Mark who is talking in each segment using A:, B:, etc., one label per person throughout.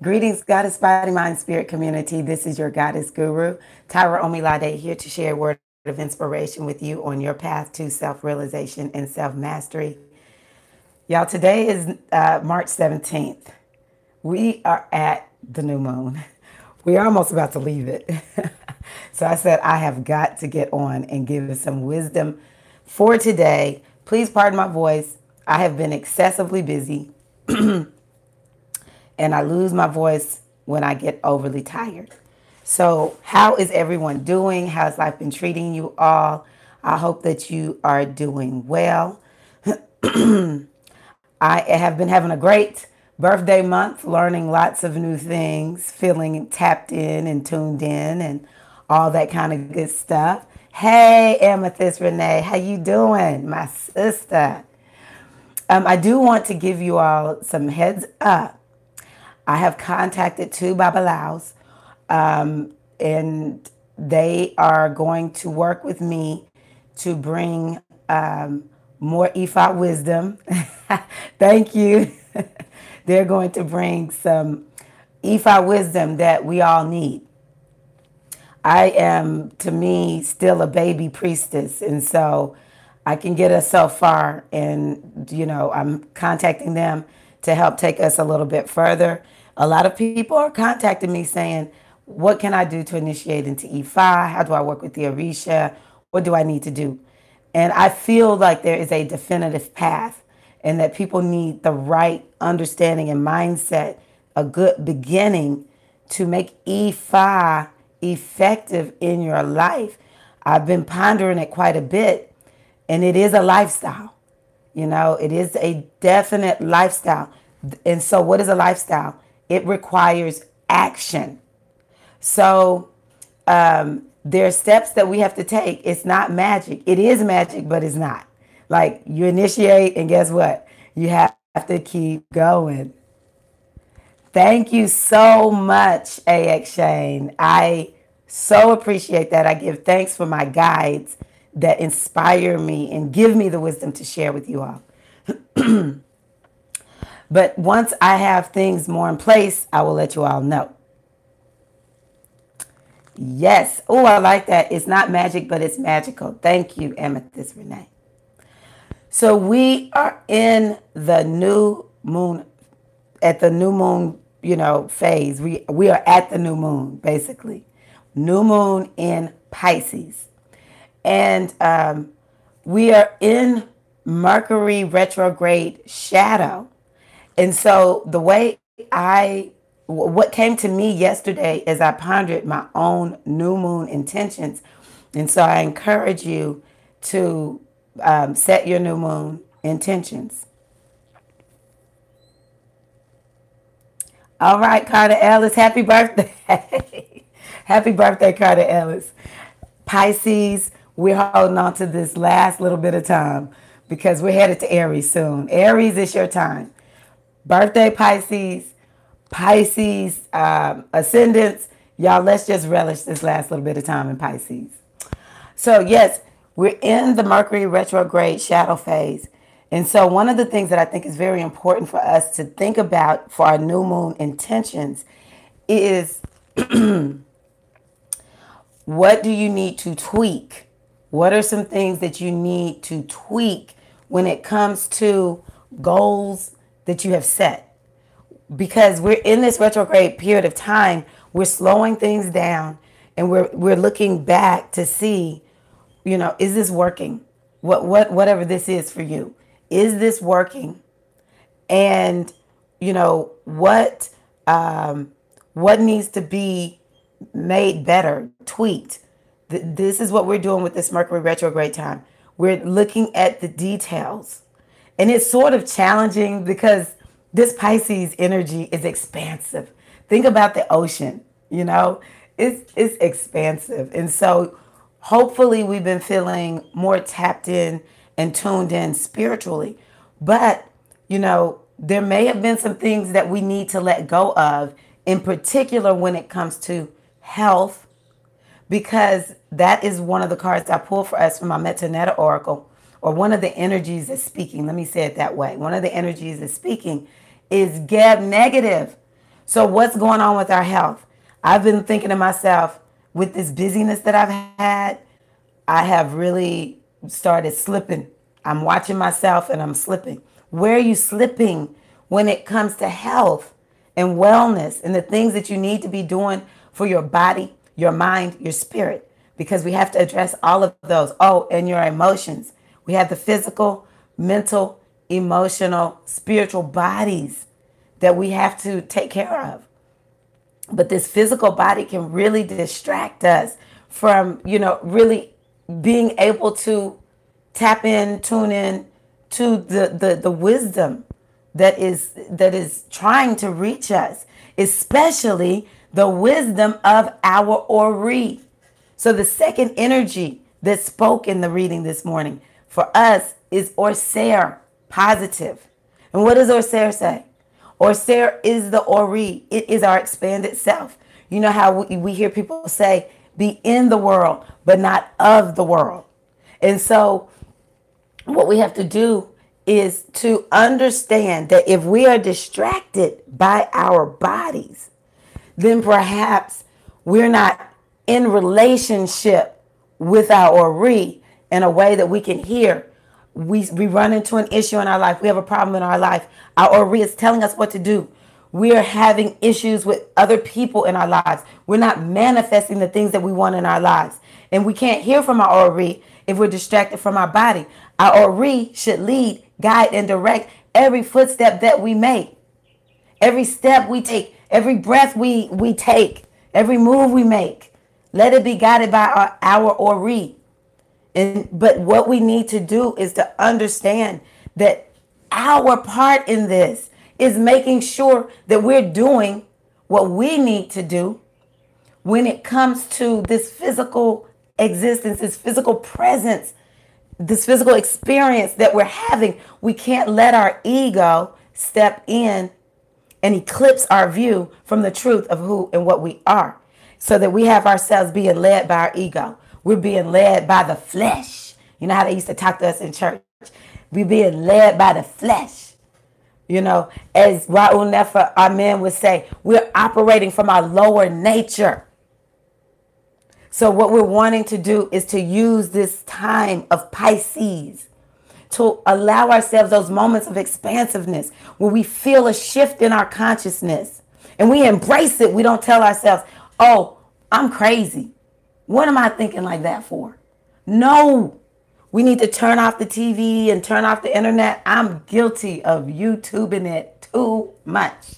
A: Greetings, Goddess Body, Mind, Spirit community. This is your Goddess Guru, Tyra Omilade, here to share a word of inspiration with you on your path to self-realization and self-mastery. Y'all, today is March 17th. We are at the new moon. We're almost about to leave it. So I said I have got to get on and give us some wisdom for today. Please pardon my voice. I have been excessively busy. And I lose my voice when I get overly tired. So how is everyone doing? How's life been treating you all? I hope that you are doing well. I have been having a great birthday month, learning lots of new things, feeling tapped in and tuned in and all that kind of good stuff. Hey, Amethyst Renee, how you doing, my sister? I do want to give you all some heads up. I have contacted two Babalaos, and they are going to work with me to bring more Ifa wisdom. Thank you. They're going to bring some Ifa wisdom that we all need. I am, to me, still a baby priestess, and so I can get us so far, and, I'm contacting them to help take us a little bit further. A lot of people are contacting me saying, what can I do to initiate into Ifa? How do I work with the Orisha? What do I need to do? And I feel like there is a definitive path and that people need the right understanding and mindset, a good beginning to make Ifa effective in your life. I've been pondering it quite a bit, and it is a lifestyle. It is a definite lifestyle. And so what is a lifestyle? It requires action. So there are steps that we have to take. It's not magic. It is magic, but it's not. Like, you initiate, and guess what? You have to keep going. Thank you so much, AX Shane. I so appreciate that. I give thanks for my guides that inspire me and give me the wisdom to share with you all. But once I have things more in place, I will let you all know. Yes. Oh, I like that. It's not magic, but it's magical. Thank you, Amethyst Renee. So we are in the new moon, at the new moon, phase. We are at the new moon, basically. New moon in Pisces. And we are in Mercury retrograde shadow. And so what came to me yesterday as I pondered my own new moon intentions. And so I encourage you to set your new moon intentions. All right, Carter Ellis, happy birthday. Happy birthday, Carter Ellis. Pisces, we're holding on to this last little bit of time because we're headed to Aries soon. Aries, it's your time. Birthday Pisces, ascendants. Y'all, let's just relish this last little bit of time in Pisces. So yes, we're in the Mercury retrograde shadow phase. And so one of the things that I think is very important for us to think about for our new moon intentions is what do you need to tweak? What are some things that you need to tweak when it comes to goals that you have set? Because we're in this retrograde period of time, we're slowing things down and we're looking back to see, is this working? Whatever this is for you, is this working? And what needs to be made better, tweaked? This is what we're doing with this Mercury retrograde time. We're looking at the details. And it's sort of challenging because this Pisces energy is expansive. Think about the ocean, it's expansive. And so hopefully we've been feeling more tapped in and tuned in spiritually. But, there may have been some things that we need to let go of, in particular when it comes to health, because that is one of the cards I pulled for us from my Metaneta Oracle, or one of the energies that's speaking. Let me say it that way. One of the energies that's speaking is Geb negative. So what's going on with our health? I've been thinking to myself, with this busyness that I've had, I have really started slipping. I'm watching myself and I'm slipping. Where are you slipping when it comes to health and wellness and the things that you need to be doing for your body, your mind, your spirit? Because we have to address all of those. Oh, and your emotions. We have the physical, mental, emotional, spiritual bodies that we have to take care of. But this physical body can really distract us from, really being able to tap in, tune in to the wisdom that is trying to reach us, especially the wisdom of our Ori. So the second energy that spoke in the reading this morning for us is Orser, positive. And what does Orser say? Orser is the Ori. It is our expanded self. You know how we hear people say, be in the world, but not of the world. And so what we have to do is to understand that if we are distracted by our bodies, then perhaps we're not in relationship with our Ori in a way that we can hear. We run into an issue in our life. We have a problem in our life. Our Ori is telling us what to do. We are having issues with other people in our lives. We're not manifesting the things that we want in our lives. And we can't hear from our Ori if we're distracted from our body. Our Ori should lead, guide, and direct every footstep that we make. Every step we take, every breath we take, every move we make. Let it be guided by our Ori. But what we need to do is to understand that our part in this is making sure that we're doing what we need to do when it comes to this physical existence, this physical presence, this physical experience that we're having. We can't let our ego step in and eclipse our view from the truth of who and what we are, so that we have ourselves being led by our ego. We're being led by the flesh. You know how they used to talk to us in church? We're being led by the flesh. As Raul Nefer, our man, would say, we're operating from our lower nature. So what we're wanting to do is to use this time of Pisces to allow ourselves those moments of expansiveness where we feel a shift in our consciousness and we embrace it. We don't tell ourselves, oh, I'm crazy. What am I thinking like that for? No, we need to turn off the TV and turn off the internet. I'm guilty of YouTubing it too much.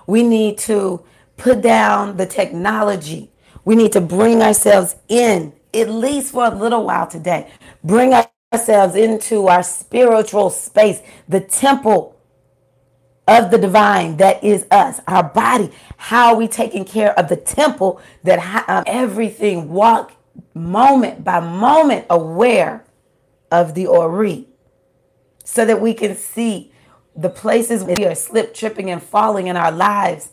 A: We need to put down the technology. We need to bring ourselves in, at least for a little while today. Bring ourselves into our spiritual space, the temple of the divine that is us, our body. How are we taking care of the temple that everything, walk moment by moment aware of the Ori, so that we can see the places we are slip, tripping, and falling in our lives.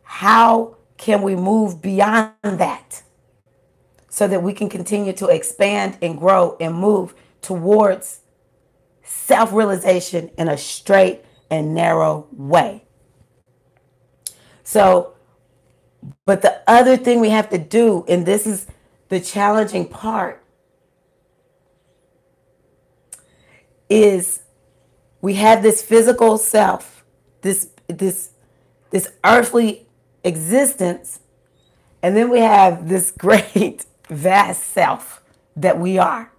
A: How can we move beyond that so that we can continue to expand and grow and move towards self-realization in a straight and narrow way? So, but the other thing we have to do, and this is the challenging part, is we have this physical self, this earthly existence, and then we have this great vast self that we are.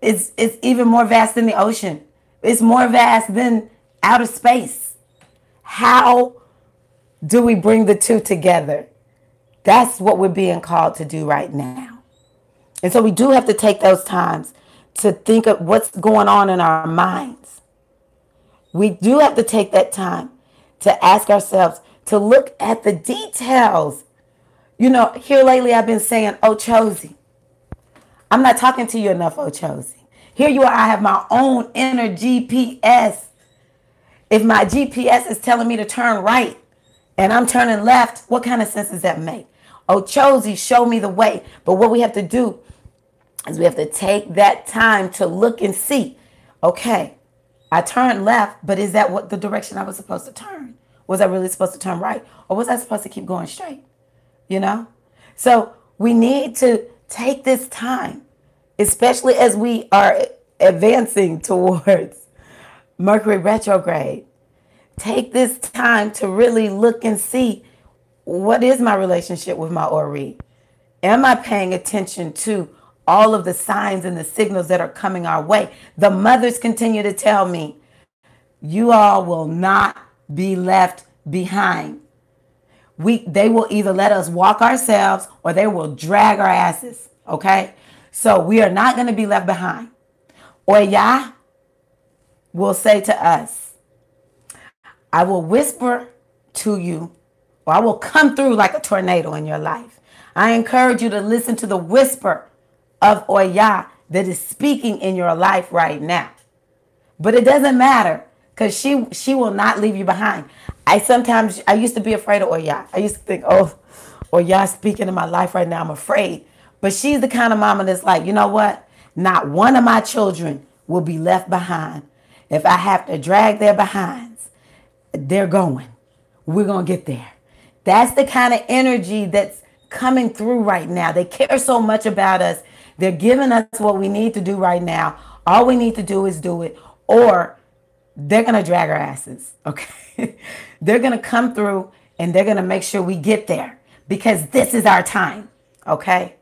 A: It's even more vast than the ocean. It's more vast than outer space. How do we bring the two together? That's what we're being called to do right now. And so we do have to take those times to think of what's going on in our minds. We do have to take that time to ask ourselves, to look at the details. Here lately I've been saying, oh, Chosi. I'm not talking to you enough, oh, Chosi. Here you are, I have my own inner GPS. If my GPS is telling me to turn right and I'm turning left, what kind of sense does that make? Oh, Chosi, show me the way. But what we have to do is we have to take that time to look and see, okay, I turned left, but is that what the direction I was supposed to turn? Was I really supposed to turn right? Or was I supposed to keep going straight? You know? So we need to take this time, especially as we are advancing towards Mercury retrograde. Take this time to really look and see, what is my relationship with my Ori? Am I paying attention to all of the signs and the signals that are coming our way? The mothers continue to tell me, you all will not be left behind. They will either let us walk ourselves or they will drag our asses. Okay? So we are not going to be left behind. Oya will say to us, I will whisper to you, or I will come through like a tornado in your life. I encourage you to listen to the whisper of Oya that is speaking in your life right now. But it doesn't matter, because she will not leave you behind. I used to be afraid of Oya. I used to think, oh, Oya's speaking in my life right now, I'm afraid. But she's the kind of mama that's like, you know what? Not one of my children will be left behind. If I have to drag their behinds, they're going. We're going to get there. That's the kind of energy that's coming through right now. They care so much about us. They're giving us what we need to do right now. All we need to do is do it, or they're going to drag our asses. Okay. They're going to come through and they're going to make sure we get there, because this is our time. Okay.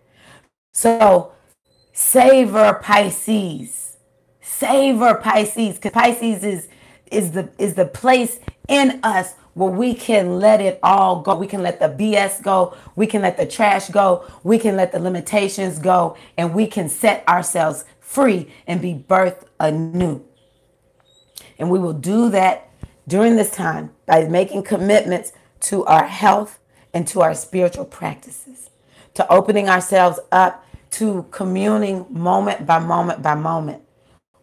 A: So savor Pisces. Savor Pisces, because Pisces is the place in us where we can let it all go. We can let the BS go. We can let the trash go. We can let the limitations go. And we can set ourselves free and be birthed anew. And we will do that during this time by making commitments to our health and to our spiritual practices, to opening ourselves up to communing moment by moment by moment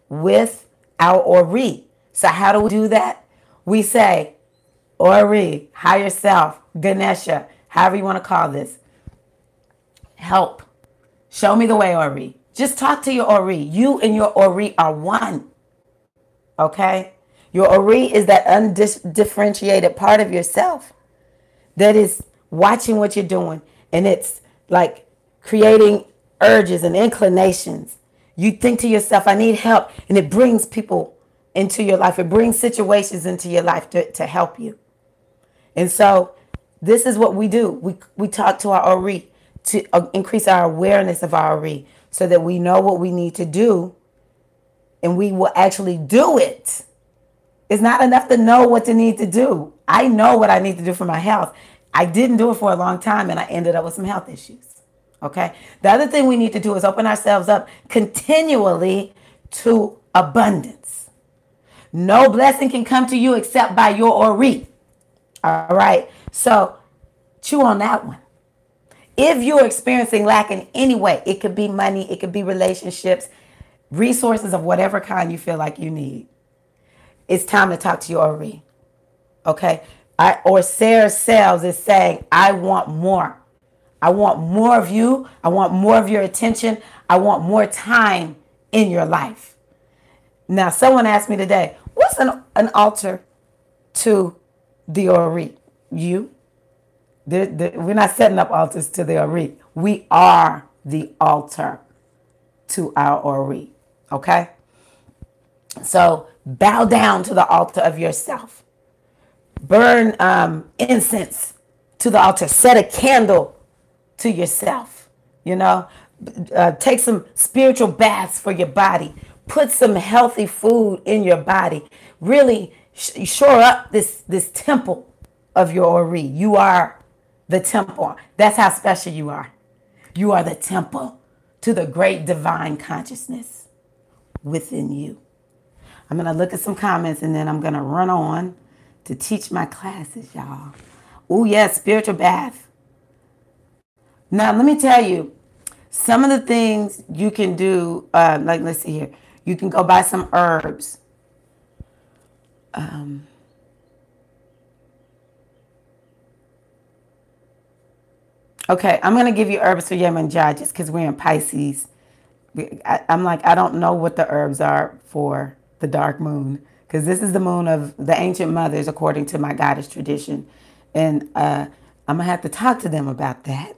A: with our Ori. So how do we do that? We say, Ori, higher self, Ganesha, however you want to call this, help. Show me the way, Ori. Just talk to your Ori. You and your Ori are one. Okay? Your Ori is that undifferentiated part of yourself that is watching what you're doing. And it's like creating urges and inclinations. You think to yourself, I need help. And it brings people into your life. It brings situations into your life to help you. And so this is what we do. We talk to our Ori to increase our awareness of our Ori, so that we know what we need to do and we will actually do it. It's not enough to know what you need to do. I know what I need to do for my health. I didn't do it for a long time and I ended up with some health issues. Okay. The other thing we need to do is open ourselves up continually to abundance. No blessing can come to you except by your Ori. All right. So chew on that one. If you're experiencing lack in any way, it could be money, it could be relationships, resources of whatever kind you feel like you need, it's time to talk to your Ori. Okay. Or Sarah Sales is saying, I want more. I want more of you. I want more of your attention. I want more time in your life. Now, someone asked me today, what's an altar to the Ori? You? We're not setting up altars to the Ori. We are the altar to our Ori. Okay? So bow down to the altar of yourself. Burn incense to the altar. Set a candle to yourself. You know, take some spiritual baths for your body. Put some healthy food in your body. Really shore up this temple of your Ori. You are the temple. That's how special you are. You are the temple to the great divine consciousness within you. I'm going to look at some comments and then I'm going to run on to teach my classes, y'all. Oh, yes, spiritual bath. Now, let me tell you, some of the things you can do, like, let's see here. You can go buy some herbs. Okay, I'm going to give you herbs for Yemanjah just because we're in Pisces. I'm like, I don't know what the herbs are for the dark moon. because this is the moon of the ancient mothers, according to my goddess tradition. And I'm going to have to talk to them about that.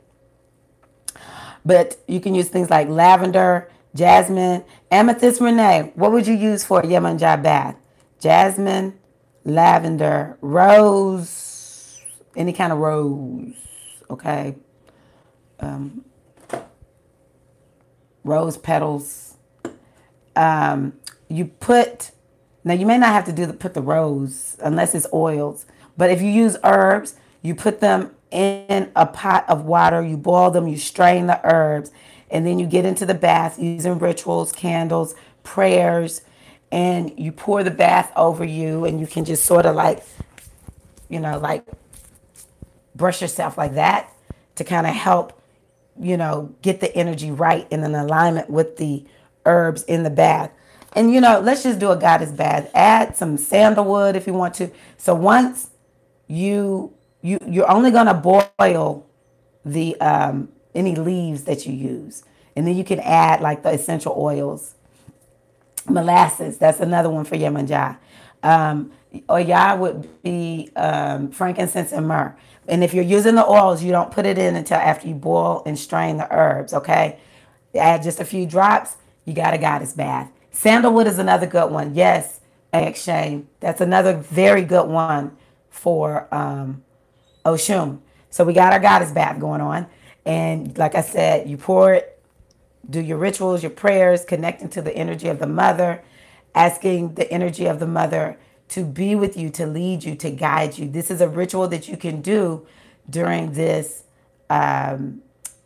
A: But you can use things like lavender, jasmine, amethyst renee. What would you use for a Yemanjai bath? Jasmine, lavender, rose, any kind of rose, okay? Rose petals. You put, now you may not have to put the rose unless it's oils, but if you use herbs, you put them in a pot of water, you boil them, you strain the herbs, and then you get into the bath using rituals, candles, prayers, and you pour the bath over you, and you can just sort of like, you know, like brush yourself like that to kind of help, you know, get the energy right in an alignment with the herbs in the bath. And, you know, let's just do a goddess bath. Add some sandalwood if you want to. So once you're only going to boil the any leaves that you use. And then you can add like the essential oils. Molasses, that's another one for Yemanjai. Oya would be frankincense and myrrh. And if you're using the oils, you don't put it in until after you boil and strain the herbs, okay? Add just a few drops, you got a goddess bath. Sandalwood is another good one. Yes, Shane, that's another very good one for Oshun. So we got our goddess bath going on. And like I said, you pour it, do your rituals, your prayers, connecting to the energy of the mother, asking the energy of the mother to be with you, to lead you, to guide you. This is a ritual that you can do during this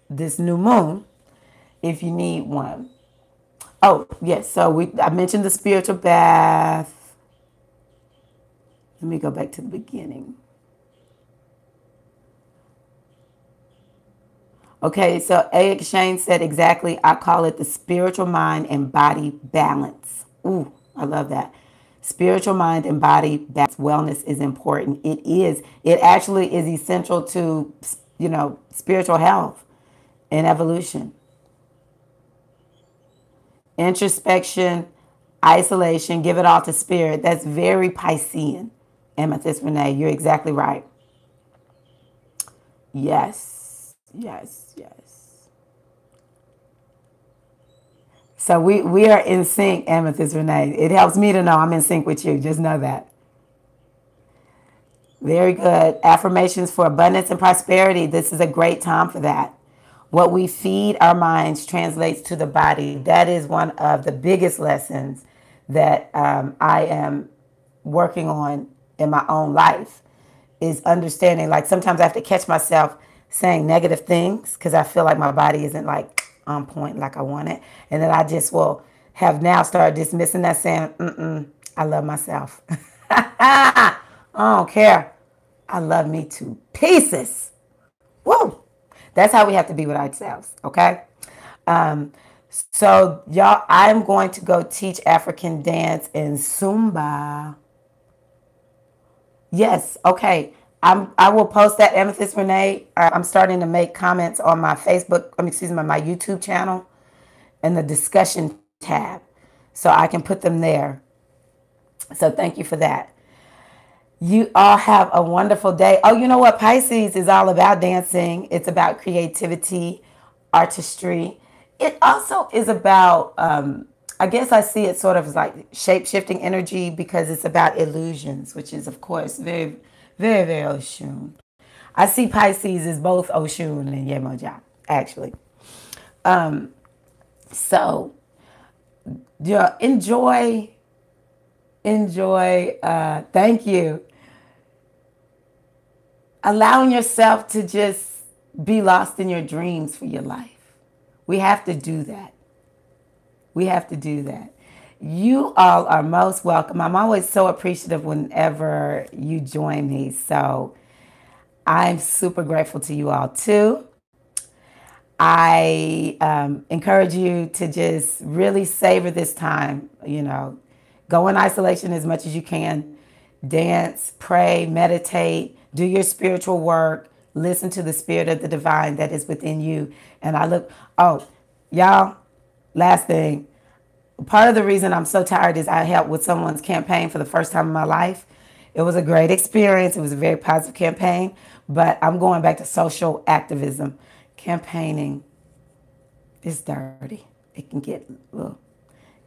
A: this new moon if you need one. Oh, yes. So I mentioned the spiritual bath. Let me go back to the beginning. Okay, so A. Shane said exactly, I call it the spiritual mind and body balance. Ooh, I love that. Spiritual mind and body balance. Wellness is important. It is. It actually is essential to, you know, spiritual health and evolution. Introspection, isolation, give it all to spirit. That's very Piscean. Amethyst Renee, you're exactly right. Yes, yes, yes. So we are in sync, Amethyst Renee. It helps me to know I'm in sync with you. Just know that. Very good. Affirmations for abundance and prosperity. This is a great time for that. What we feed our minds translates to the body. That is one of the biggest lessons that I am working on in my own life, is understanding, like sometimes I have to catch myself saying negative things because I feel like my body isn't like on point like I want it. And then I just will have now started dismissing that, saying, I love myself. I don't care. I love me to pieces. Woo! That's how we have to be with ourselves, okay? So, y'all, I'm going to go teach African dance and Zumba. Yes, okay. I will post that, Amethyst Renee. I'm starting to make comments on my Facebook, my YouTube channel in the discussion tab, so I can put them there. So thank you for that. You all have a wonderful day. Oh, you know what? Pisces is all about dancing. It's about creativity, artistry. It also is about, I guess I see it sort of as like shape-shifting energy because it's about illusions, which is, of course, very, very, very Oshun. I see Pisces as both Oshun and Yemoja, actually. So, yeah, enjoy. Thank you. Allowing yourself to just be lost in your dreams for your life. We have to do that. We have to do that. You all are most welcome. I'm always so appreciative whenever you join me. So I'm super grateful to you all too. I encourage you to just really savor this time, you know. Go in isolation as much as you can. Dance, pray, meditate, do your spiritual work. Listen to the spirit of the divine that is within you. And y'all, last thing. part of the reason I'm so tired is I helped with someone's campaign for the first time in my life. It was a great experience. It was a very positive campaign, but I'm going back to social activism. Campaigning is dirty. It can get, ugh.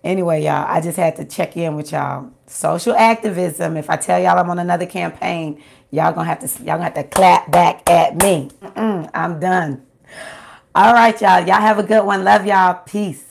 A: Anyway, y'all, I just had to check in with y'all. Social activism. If I tell y'all I'm on another campaign, y'all gonna have to clap back at me. I'm done. All right, y'all. Y'all have a good one. Love y'all. Peace.